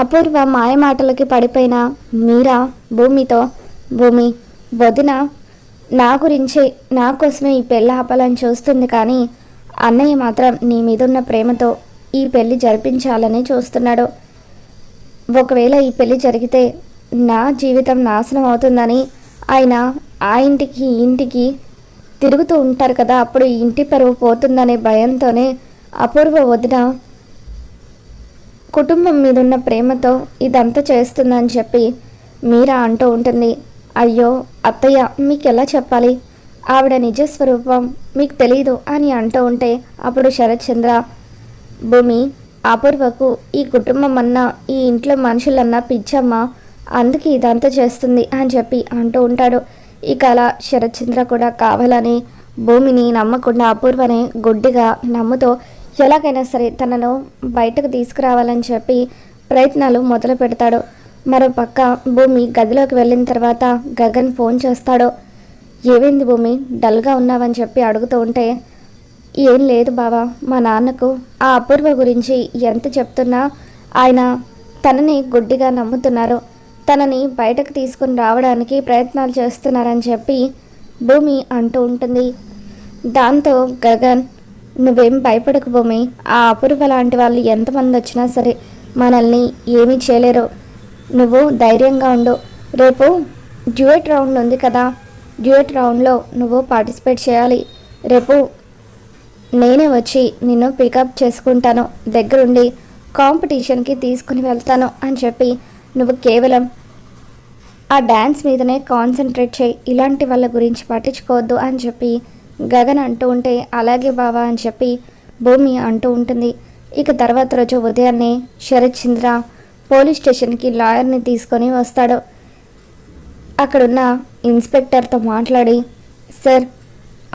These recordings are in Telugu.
అపూర్వ మాయమాటలకి పడిపోయిన మీరా భూమితో, భూమి వదిన నా గురించి నా కోసమే ఈ పెళ్ళి ఆపాలని చూస్తుంది, కానీ అన్నయ్య మాత్రం నీ మీదున్న ప్రేమతో ఈ పెళ్ళి జరిపించాలని చూస్తున్నాడు. ఒకవేళ ఈ పెళ్ళి జరిగితే నా జీవితం నాశనం అవుతుందని ఆయన ఆ ఇంటికి ఈ ఇంటికి తిరుగుతూ ఉంటారు కదా, అప్పుడు ఈ ఇంటి పరువు పోతుందనే భయంతోనే అపూర్వ వదిన కుటుంబం మీదున్న ప్రేమతో ఇదంతా చేస్తుందని చెప్పి మీరా అంటూ ఉంటుంది. అయ్యో అత్తయ్య, మీకు ఎలా చెప్పాలి, ఆవిడ నిజస్వరూపం మీకు తెలీదు అని అంటూ ఉంటే అప్పుడు శరత్ చంద్ర, భూమి అపూర్వకు ఈ కుటుంబం అన్నా ఈ ఇంట్లో మనుషులన్నా పిచ్చమ్మ, అందుకే ఇదంతా చేస్తుంది అని చెప్పి అంటూ ఉంటాడు. ఇక అలా శరత్ చంద్ర కూడా కావాలని భూమిని నమ్మకుండా అపూర్వని గుడ్డిగా నమ్ముతో ఎలాగైనా సరే తనను బయటకు తీసుకురావాలని చెప్పి ప్రయత్నాలు మొదలు పెడతాడు. మరోపక్క భూమి గదిలోకి వెళ్ళిన తర్వాత గగన్ ఫోన్ చేస్తాడు. ఏమైంది భూమి, డల్గా ఉన్నావని చెప్పి అడుగుతూ ఉంటే, ఏం లేదు బావా, మా నాన్నకు ఆ అపూర్వ గురించి ఎంత చెప్తున్నా ఆయన తనని గుడ్డిగా నమ్ముతున్నారు, తనని బయటకు తీసుకుని రావడానికి ప్రయత్నాలు చేస్తున్నారని చెప్పి భూమి అంటూ ఉంటుంది. దాంతో గగన్, నువ్వేం భయపడకు భూమి, ఆ అపూర్వ లాంటి వాళ్ళు ఎంతమంది వచ్చినా సరే మనల్ని ఏమీ చేయలేరు, నువ్వు ధైర్యంగా ఉండు, రేపు డ్యూయట్ రౌండ్ ఉంది కదా, డ్యూయట్ రౌండ్లో నువ్వు పార్టిసిపేట్ చేయాలి, రేపు నేనే వచ్చి నిన్ను పికప్ చేసుకుంటాను, దగ్గరుండి కాంపిటీషన్కి తీసుకుని వెళ్తాను అని చెప్పి నువ్వు కేవలం ఆ డ్యాన్స్ మీదనే కాన్సన్ట్రేట్ చేయి, ఇలాంటి వాళ్ళ గురించి పట్టించుకోవద్దు అని చెప్పి గగన్ అంటూ ఉంటే, అలాగే బావా అని చెప్పి భూమి అంటూ ఉంటుంది. ఇక తర్వాత రోజు ఉదయాన్నే శరత్ చంద్ర పోలీస్ స్టేషన్కి లాయర్ని తీసుకొని వస్తాడు. అక్కడున్న ఇన్స్పెక్టర్తో మాట్లాడి, సార్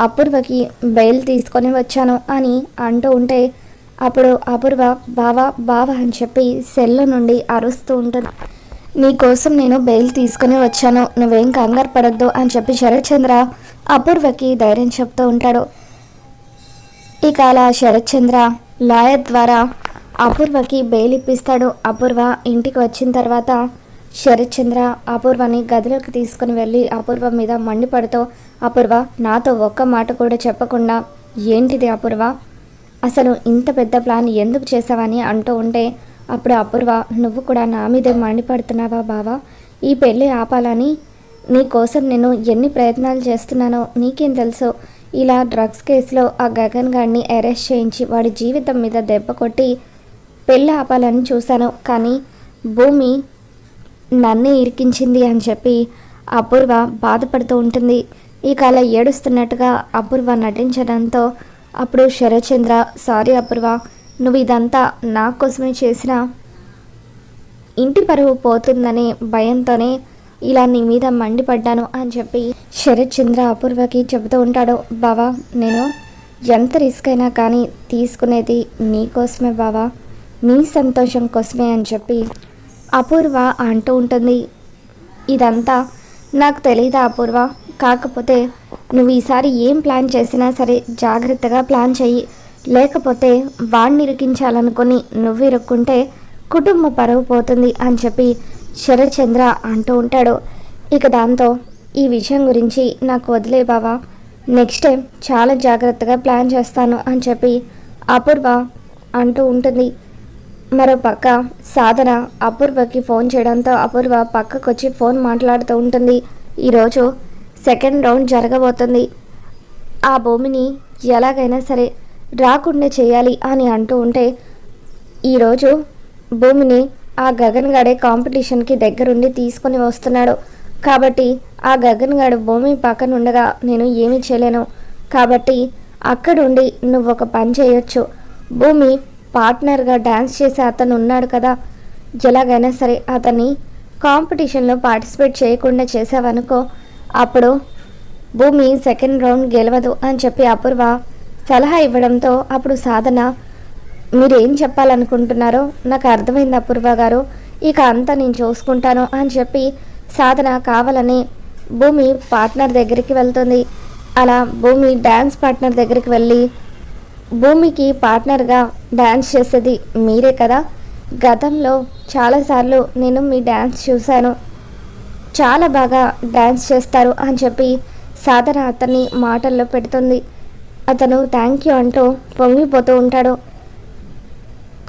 అపూర్వకి బెయిల్ తీసుకొని వచ్చాను అని అంటూ ఉంటే అప్పుడు అపూర్వ బావా బావా అని చెప్పి సెల్లో నుండి అరుస్తూ ఉంటుంది. నీకోసం నేను బెయిల్ తీసుకుని వచ్చాను, నువ్వేం కంగారు పడద్దు అని చెప్పి శరత్ చంద్ర అపూర్వకి ధైర్యం చెప్తూ ఉంటాడు. ఇక అలా శరత్ చంద్ర లాయర్ ద్వారా అపూర్వకి బెయిల్ ఇప్పిస్తాడు. అపూర్వ ఇంటికి వచ్చిన తర్వాత శరత్ చంద్ర అపూర్వని గదిలోకి తీసుకుని వెళ్ళి అపూర్వ మీద మండిపడుతూ, అపూర్వ నాతో ఒక్క మాట కూడా చెప్పకుండా ఏంటిది అపూర్వ, అసలు ఇంత పెద్ద ప్లాన్ ఎందుకు చేసావని అంటూ ఉంటే అప్పుడు అపూర్వ, నువ్వు కూడా నా మీదే మండిపడుతున్నావా బావా, ఈ పెళ్ళి ఆపాలని నీ కోసం నేను ఎన్ని ప్రయత్నాలు చేస్తున్నానో నీకేం తెలుసు, ఇలా డ్రగ్స్ కేసులో ఆ గగన్ గారిని అరెస్ట్ చేయించి వాడి జీవితం మీద దెబ్బ కొట్టి పెళ్ళి ఆపాలని చూశాను, కానీ భూమి నన్నే ఇరికించింది అని చెప్పి అపూర్వ బాధపడుతూ ఉంటుంది. ఇక అలా ఏడుస్తున్నట్టుగా అపూర్వ నటించడంతో అప్పుడు శరత్ చంద్ర, సారీ అపూర్వ, నువ్వు ఇదంతా నా కోసమే చేసిన, ఇంటి పరువు పోతుందనే భయంతోనే ఇలా నీ మీద మండిపడ్డాను అని చెప్పి శరత్ చంద్ర అపూర్వకి చెబుతూ ఉంటాడు. బావా, నేను ఎంత రిస్క్ అయినా కానీ తీసుకునేది నీ కోసమే బావా, నీ సంతోషం కోసమే అని చెప్పి అపూర్వ అంటూ ఉంటుంది. ఇదంతా నాకు తెలీదా అపూర్వ, కాకపోతే నువ్వు ఈసారి ఏం ప్లాన్ చేసినా సరే జాగ్రత్తగా ప్లాన్ చెయ్యి, లేకపోతే వాడిని ఇరికించాలనుకొని నువ్వు ఇరుక్కుంటే కుటుంబ పరువు పోతుంది అని చెప్పి శరత్ చంద్ర అంటూ ఉంటాడు. ఇక దాంతో ఈ విషయం గురించి నాకు వదిలే బావా, నెక్స్ట్ టైం చాలా జాగ్రత్తగా ప్లాన్ చేస్తాను అని చెప్పి అపూర్వ అంటూ ఉంటుంది. మరోపక్క సాధన అపూర్వకి ఫోన్ చేయడంతో అపూర్వ పక్కకొచ్చి ఫోన్ మాట్లాడుతూ ఉంటుంది. ఈరోజు సెకండ్ రౌండ్ జరగబోతుంది, ఆ భూమిని ఎలాగైనా సరే రాకుండా చేయాలి అని అంటూ ఉంటే, ఈరోజు భూమిని ఆ గగన్ గడే కాంపిటీషన్కి దగ్గరుండి తీసుకొని వస్తున్నాడు, కాబట్టి ఆ గగన్ గడు భూమి పక్కన ఉండగా నేను ఏమీ చేయలేను, కాబట్టి అక్కడుండి నువ్వు ఒక పని చేయొచ్చు, భూమి పార్ట్నర్గా డ్యాన్స్ చేసే అతను ఉన్నాడు కదా, ఎలాగైనా సరే అతన్ని కాంపిటీషన్లో పార్టిసిపేట్ చేయకుండా చేసావనుకో, అప్పుడు భూమి సెకండ్ రౌండ్ గెలవదు అని చెప్పి అపూర్వ సలహా ఇవ్వడంతో అప్పుడు సాధన, మీరేం చెప్పాలనుకుంటున్నారో నాకు అర్థమైంది అపూర్వ గారు, ఇక అంతా నేను చూసుకుంటాను అని చెప్పి సాధన కావాలని భూమి పార్ట్నర్ దగ్గరికి వెళ్తుంది. అలా భూమి డ్యాన్స్ పార్ట్నర్ దగ్గరికి వెళ్ళి, భూమికి పార్ట్నర్గా డ్యాన్స్ చేసేది మీరే కదా, గతంలో చాలాసార్లు నేను మీ డ్యాన్స్ చూశాను, చాలా బాగా డ్యాన్స్ చేస్తారు అని చెప్పి సాధన అతన్ని మాటల్లో పెడుతుంది. అతను థ్యాంక్ యూ అంటూ పొంగిపోతూ ఉంటాడు.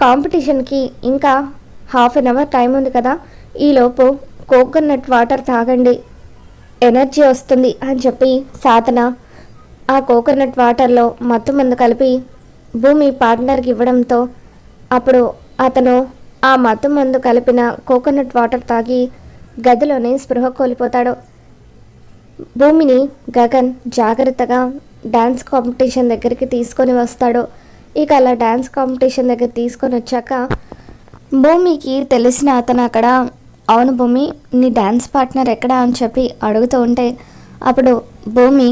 కాంపిటీషన్కి ఇంకా హాఫ్ అన్ అవర్ టైం ఉంది కదా, ఈలోపు కోకోనట్ వాటర్ తాగండి, ఎనర్జీ వస్తుంది అని చెప్పి సాధన ఆ కోకోనట్ వాటర్లో మత్తు మందు కలిపి భూమి పార్ట్నర్కి ఇవ్వడంతో అప్పుడు అతను ఆ మత్తు మందు కలిపిన కోకోనట్ వాటర్ తాగి గదిలోనే స్పృహ కోల్పోతాడు. భూమిని గగన్ జాగ్రత్తగా డ్యాన్స్ కాంపిటీషన్ దగ్గరికి తీసుకొని వస్తాడు. ఇక అలా డ్యాన్స్ కాంపిటీషన్ దగ్గర తీసుకొని వచ్చాక భూమికి తెలిసిన అతను అక్కడ, అవును భూమి, నీ డ్యాన్స్ పార్ట్నర్ ఎక్కడా అని చెప్పి అడుగుతూ ఉంటే అప్పుడు భూమి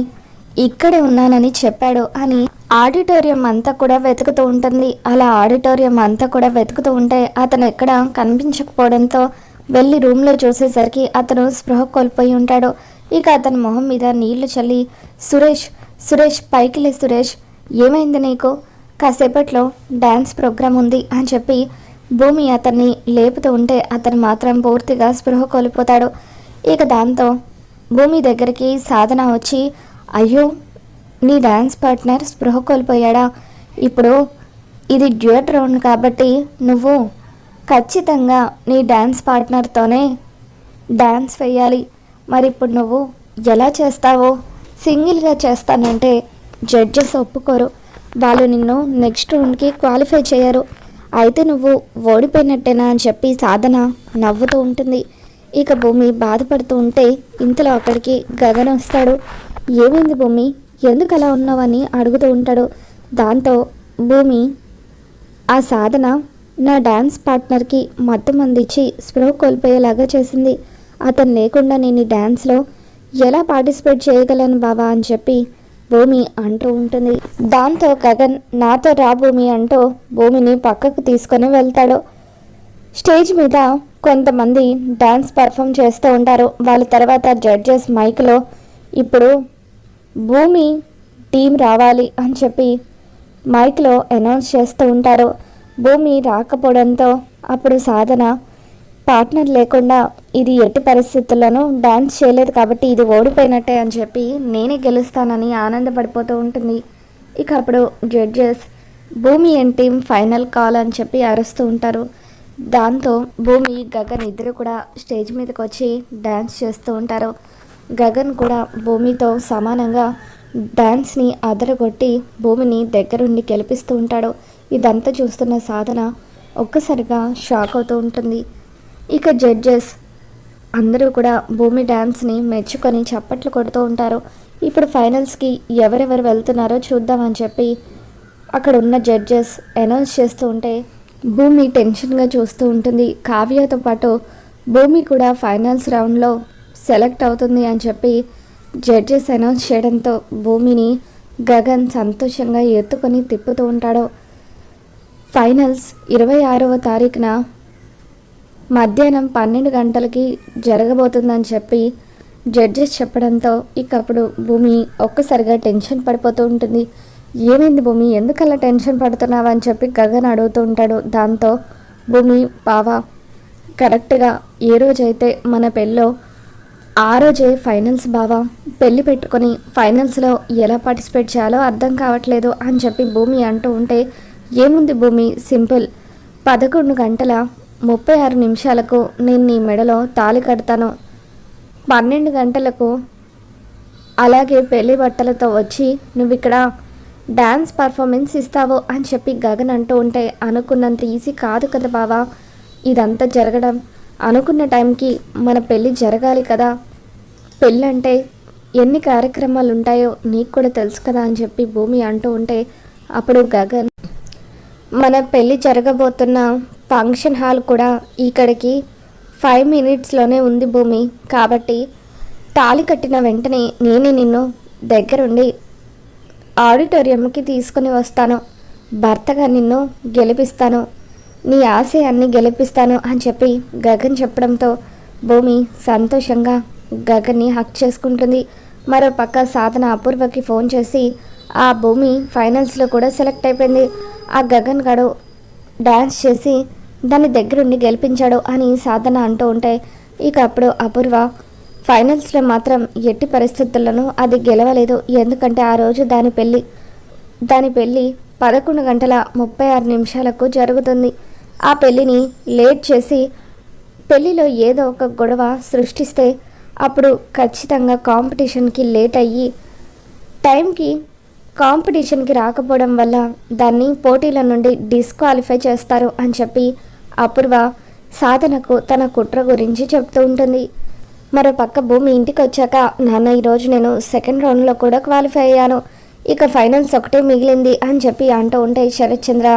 ఇక్కడే ఉన్నానని చెప్పాడు అని ఆడిటోరియం అంతా కూడా వెతుకుతూ ఉంటుంది. అలా ఆడిటోరియం అంతా కూడా వెతుకుతూ ఉంటే అతను ఎక్కడ కనిపించకపోవడంతో వెళ్ళి రూమ్లో చూసేసరికి అతను స్పృహ కోల్పోయి ఉంటాడు. ఇక అతని మొహం మీద నీళ్లు చల్లి, సురేష్ సురేష్ పైకి లే సురేష్, ఏమైంది నీకు, కాసేపట్లో డ్యాన్స్ ప్రోగ్రాం ఉంది అని చెప్పి భూమి అతన్ని లేపుతూ ఉంటే అతను మాత్రం పూర్తిగా స్పృహ కోల్పోతాడు. ఇక దాంతో భూమి దగ్గరికి సాధన వచ్చి, అయ్యో నీ డ్యాన్స్ పార్ట్నర్ స్పృహ కోల్పోయాడా, ఇప్పుడు ఇది డ్యూయట్ రౌండ్ కాబట్టి నువ్వు ఖచ్చితంగా నీ డ్యాన్స్ పార్ట్నర్తోనే డ్యాన్స్ వేయాలి, మరి ఇప్పుడు నువ్వు ఎలా చేస్తావో, సింగిల్గా చేస్తానంటే జడ్జెస్ ఒప్పుకోరు, వాళ్ళు నిన్ను నెక్స్ట్ రౌండ్కి క్వాలిఫై చేయరు, అయితే నువ్వు ఓడిపోయినట్టేనా అని చెప్పి సాధన నవ్వుతూ ఉంటుంది. ఇక భూమి బాధపడుతూ ఉంటే ఇంతలో అక్కడికి గగన్ వస్తాడు. ఏమైంది భూమి, ఎందుకు అలా ఉన్నావని అడుగుతూ ఉంటాడు. దాంతో భూమి, ఆ సాధన నా డ్యాన్స్ పార్ట్నర్కి మత్తు మందిచ్చి స్పృహ కోల్పోయేలాగా చేసింది, అతను లేకుండా నేను ఈ డ్యాన్స్లో ఎలా పార్టిసిపేట్ చేయగలను బావా అని చెప్పి భూమి అంటూ ఉంటుంది. దాంతో గగన్ నాతో రా భూమి అంటూ భూమిని పక్కకు తీసుకొని వెళ్తాడు. స్టేజ్ మీద కొంతమంది డ్యాన్స్ పర్ఫామ్ చేస్తూ ఉంటారు. వాళ్ళ తర్వాత జడ్జెస్ మైక్లో ఇప్పుడు భూమి టీం రావాలి అని చెప్పి మైక్లో అనౌన్స్ చేస్తూ ఉంటారు. భూమి రాకపోవడంతో అప్పుడు సాధన పార్ట్నర్ లేకుండా ఇది ఎట్టి పరిస్థితుల్లోనూ డ్యాన్స్ చేయలేదు కాబట్టి ఇది ఓడిపోయినట్టే అని చెప్పి నేనే గెలుస్తానని ఆనందపడిపోతూ ఉంటుంది. ఇక అప్పుడు జడ్జెస్ భూమి అండ్ టీం ఫైనల్ కాల్ అని చెప్పి అరుస్తూ ఉంటారు. దాంతో భూమి గగన్ ఇద్దరు కూడా స్టేజ్ మీదకి వచ్చి డ్యాన్స్ చేస్తూ ఉంటారు. గగన్ కూడా భూమితో సమానంగా డ్యాన్స్ని అదరగొట్టి భూమిని దగ్గరుండి గెలిపిస్తూ ఉంటాడు. ఇదంతా చూస్తున్న సాధన ఒక్కసారిగా షాక్ అవుతూ ఉంటుంది. ఇక జడ్జెస్ అందరూ కూడా భూమి డ్యాన్స్ని మెచ్చుకొని చప్పట్లు కొడుతూ ఉంటారు. ఇప్పుడు ఫైనల్స్కి ఎవరెవరు వెళ్తున్నారో చూద్దామని చెప్పి అక్కడ ఉన్న జడ్జెస్ అనౌన్స్ చేస్తూ ఉంటే భూమి టెన్షన్గా చూస్తూ ఉంటుంది. కావ్యతో పాటు భూమి కూడా ఫైనల్స్ రౌండ్లో సెలెక్ట్ అవుతుంది అని చెప్పి జడ్జెస్ అనౌన్స్ చేయడంతో భూమిని గగన్ సంతోషంగా ఎత్తుకొని తిప్పుతూ ఉంటాడు. ఫైనల్స్ 26వ తారీఖున మధ్యాహ్నం 12 గంటలకి జరగబోతుందని చెప్పి జడ్జెస్ చెప్పడంతో ఇక అప్పుడు భూమి ఒక్కసారిగా టెన్షన్ పడిపోతూ ఉంటుంది. ఏమైంది భూమి, ఎందుకలా టెన్షన్ పడుతున్నావా అని చెప్పి గగన్ అడుగుతూ ఉంటాడు. దాంతో భూమి, బావా కరెక్ట్గా ఏ రోజైతే మన పెళ్ళో ఆ రోజే ఫైనల్స్ బావా, పెళ్ళి పెట్టుకొని ఫైనల్స్లో ఎలా పార్టిసిపేట్ చేయాలో అర్థం కావట్లేదు అని చెప్పి భూమి అంటూ ఉంటే, ఏముంది భూమి, సింపుల్, 11:36 నేను నీ మెడలో తాళి కడతాను, 12 గంటలకు అలాగే పెళ్లి బట్టలతో వచ్చి నువ్వు ఇక్కడ డ్యాన్స్ పర్ఫార్మెన్స్ ఇస్తావు అని చెప్పి గగన్ అంటూ ఉంటే, అనుకున్నంత ఈజీ కాదు కదా బావా, ఇదంతా జరగడం, అనుకున్న టైంకి మన పెళ్ళి జరగాలి కదా, పెళ్ళంటే ఎన్ని కార్యక్రమాలు ఉంటాయో నీకు కూడా తెలుసు కదా అని చెప్పి భూమి అంటూ ఉంటే అప్పుడు గగన్, మన పెళ్ళి జరగబోతున్న ఫంక్షన్ హాల్ కూడా ఇక్కడికి 5 మినిట్స్లోనే ఉంది భూమి, కాబట్టి తాళి కట్టిన వెంటనే నేనే నిన్ను దగ్గరుండి ఆడిటోరియంకి తీసుకుని వస్తాను, భర్తగా నిన్ను గెలిపిస్తాను, నీ ఆశయాన్ని గెలిపిస్తాను అని చెప్పి గగన్ చెప్పడంతో భూమి సంతోషంగా గగన్ని హక్ చేసుకుంటుంది. మరో పక్క సాధన అపూర్వకి ఫోన్ చేసి ఆ భూమి ఫైనల్స్లో కూడా సెలెక్ట్ అయిపోయింది, ఆ గగన్ గడు డ్యాన్స్ చేసి దాన్ని దగ్గరుండి గెలిపించాడు అని సాధన అంటూ ఉంటే ఇక అప్పుడు అపూర్వ ఫైనల్స్లో మాత్రం ఎట్టి పరిస్థితుల్లోనూ అది గెలవలేదు. ఎందుకంటే ఆ రోజు దాని పెళ్ళి 11:36 జరుగుతుంది. ఆ పెళ్ళిని లేట్ చేసి పెళ్ళిలో ఏదో ఒక గొడవ సృష్టిస్తే అప్పుడు ఖచ్చితంగా కాంపిటీషన్కి లేట్ అయ్యి టైంకి కాంపిటీషన్కి రాకపోవడం వల్ల దాన్ని పోటీల నుండి డిస్క్వాలిఫై చేస్తారు అని చెప్పి అపూర్వ సాధనకు తన కుట్ర గురించి చెప్తూ ఉంటుంది. మరో పక్క భూమి ఇంటికి వచ్చాక, నాన్న ఈరోజు నేను సెకండ్ రౌండ్లో కూడా క్వాలిఫై అయ్యాను, ఇక ఫైనల్స్ ఒకటే మిగిలింది అని చెప్పి అంటూ ఉంటే శరత్ చంద్ర,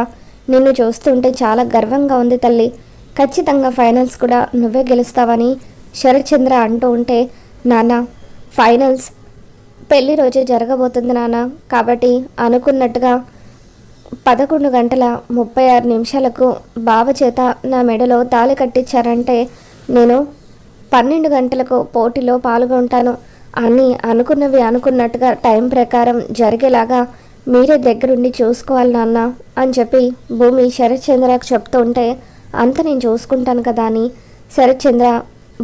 నిన్ను చూస్తుంటే చాలా గర్వంగా ఉంది తల్లి, ఖచ్చితంగా ఫైనల్స్ కూడా నువ్వే గెలుస్తావని శరత్ చంద్ర అంటూ ఉంటే, నాన్న ఫైనల్స్ పెళ్లి రోజే జరగబోతుంది నాన్న, కాబట్టి అనుకున్నట్టుగా 11:36 బావ చేత నా మెడలో తాళి కట్టించారంటే నేను 12 గంటలకు పోటీలో పాల్గొంటాను. అన్నీ అనుకున్నవి అనుకున్నట్టుగా టైం ప్రకారం జరిగేలాగా మీరే దగ్గరుండి చూసుకోవాలి నాన్న అని చెప్పి భూమి శరత్ చంద్రకు చెప్తూ ఉంటే, అంత నేను చూసుకుంటాను కదా అని శరత్ చంద్ర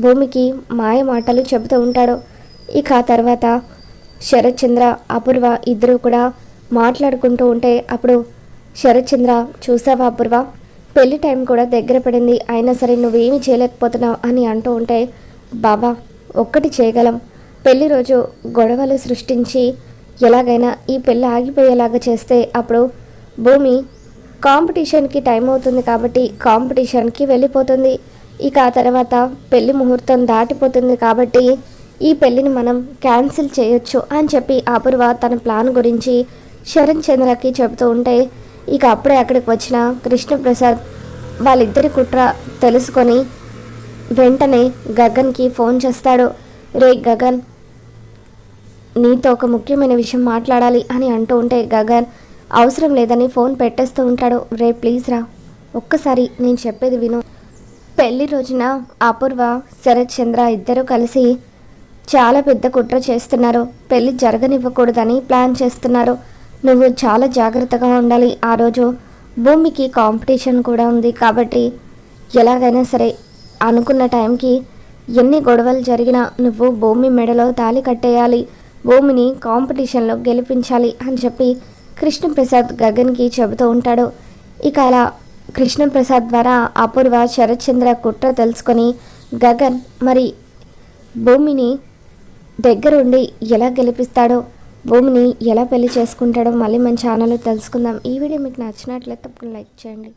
భూమికి మాయ మాటలు చెబుతూ ఉంటాడు. ఇక ఆ తర్వాత శరత్ చంద్ర అపూర్వ ఇద్దరు కూడా మాట్లాడుకుంటూ ఉంటే అప్పుడు శరత్ చంద్ర, చూసావా అపూర్వ, పెళ్లి టైం కూడా దగ్గర పడింది, అయినా సరే నువ్వేమీ చేయలేకపోతున్నావు అని అంటూ ఉంటే, బాబా ఒక్కటి చేయగలం, పెళ్లి రోజు గొడవలు సృష్టించి ఎలాగైనా ఈ పెళ్ళి ఆగిపోయేలాగా చేస్తే అప్పుడు భూమి కాంపిటీషన్కి టైం అవుతుంది కాబట్టి కాంపిటీషన్కి వెళ్ళిపోతుంది. ఇక ఆ తర్వాత పెళ్లి ముహూర్తం దాటిపోతుంది కాబట్టి ఈ పెళ్ళిని మనం క్యాన్సిల్ చేయొచ్చు అని చెప్పి అపూర్వ తన ప్లాన్ గురించి శరణ్ చంద్రకి చెబుతూ ఉంటే, ఇక అప్పుడే అక్కడికి వచ్చిన కృష్ణప్రసాద్ వాళ్ళిద్దరి కుట్ర తెలుసుకొని వెంటనే గగన్కి ఫోన్ చేస్తాడు. రే గగన్, నీతో ఒక ముఖ్యమైన విషయం మాట్లాడాలి అని అంటూ ఉంటే గగన్ అవసరం లేదని ఫోన్ పెట్టేస్తూ ఉంటాడు. రే ప్లీజ్ రా, ఒక్కసారి నేను చెప్పేది విను. పెళ్లి రోజున అపూర్వ శరత్ చంద్ర ఇద్దరూ కలిసి చాలా పెద్ద కుట్ర చేస్తున్నారు, పెళ్ళి జరగనివ్వకూడదని ప్లాన్ చేస్తున్నారు. నువ్వు చాలా జాగ్రత్తగా ఉండాలి. ఆ రోజు భూమికి కాంపిటీషన్ కూడా ఉంది కాబట్టి ఎలాగైనా సరే అనుకున్న టైంకి ఎన్ని గొడవలు జరిగినా నువ్వు భూమి మెడలో తాళి కట్టేయాలి, భూమిని కాంపిటీషన్లో గెలిపించాలి అని చెప్పి కృష్ణప్రసాద్ గగన్కి చెబుతూ ఉంటాడు. ఇక అలా కృష్ణప్రసాద్ ద్వారా అపూర్వ శరత్ చంద్ర కుట్ర తెలుసుకొని గగన్ మరి భూమిని దగ్గరుండి ఎలా గెలిపిస్తాడో, భూమిని ఎలా పెళ్లి చేసుకుంటాడో మళ్ళీ మన ఛానల్లో తెలుసుకుందాం. ఈ వీడియో మీకు నచ్చినట్లయితే తప్పకుండా లైక్ చేయండి.